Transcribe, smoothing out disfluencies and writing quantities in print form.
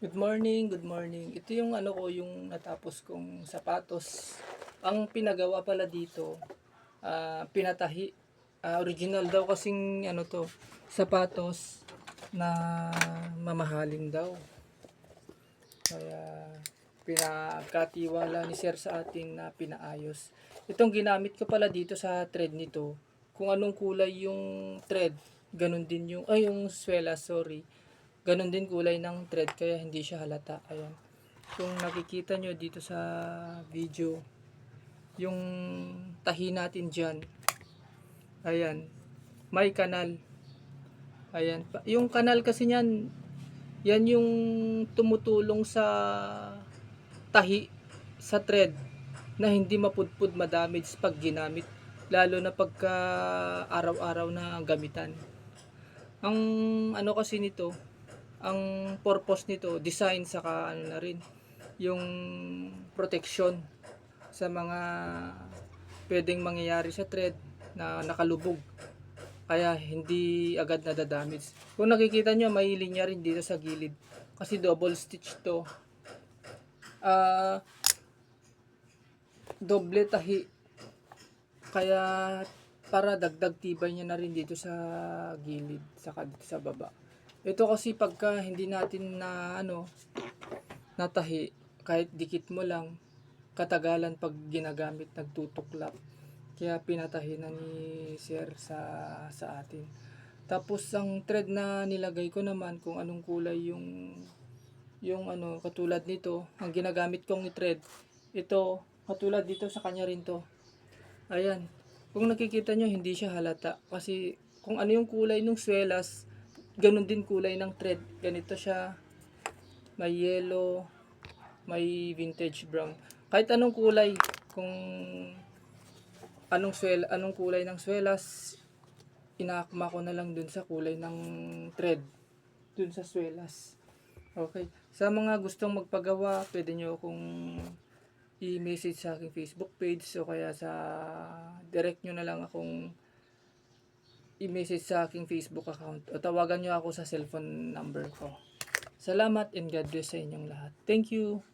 Good morning, good morning. Ito yung ano ko, yung natapos kong sapatos. Ang pinagawa pala dito, pinatahi. Original daw kasing ano to, sapatos na mamahaling daw. Kaya pinagkatiwala ni Sir sa atin na pinaayos. Itong ginamit ko pala dito sa thread nito, kung anong kulay yung thread, ganun din yung swela, sorry. Ganon din kulay ng thread kaya hindi siya halata. Ayan. Kung nakikita nyo dito sa video, yung tahi natin dyan, ayan, may kanal. Ayan. Yung kanal kasi niyan, yan yung tumutulong sa tahi sa thread na hindi mapudpud madamage pag ginamit. Lalo na pagka araw-araw na gamitan. Ang ano kasi nito, ang purpose nito, design saka ano na rin, yung protection sa mga pwedeng mangyayari sa thread na nakalubog. Kaya hindi agad nadadamage. Kung nakikita nyo, may linya rin dito sa gilid. Kasi double stitch to. Doble tahi. Kaya para dagdag tibay niya na rin dito sa gilid, saka dito sa baba. Ito kasi pagka hindi natin na natahi, kahit dikit mo lang, katagalan pag ginagamit, nagtutuklap. Kaya pinatahi na ni Sir sa atin. Tapos ang thread na nilagay ko naman, kung anong kulay yung katulad nito, ang ginagamit kong thread, ito katulad dito sa kanya rin to. Ayan. Kung nakikita nyo, hindi siya halata. Kasi kung ano yung kulay ng swelas, ganun din kulay ng thread. Ganito siya. May yellow, may vintage brown. Kahit anong kulay, kung anong kulay ng swelas, inaakma ko na lang dun sa kulay ng thread. Dun sa swelas. Okay. Sa mga gustong magpagawa, pwede nyo akong i-message sa aking Facebook page o kaya sa direct nyo na lang akong i-message sa aking Facebook account o tawagan nyo ako sa cellphone number ko. Salamat and God bless sa inyong lahat. Thank you.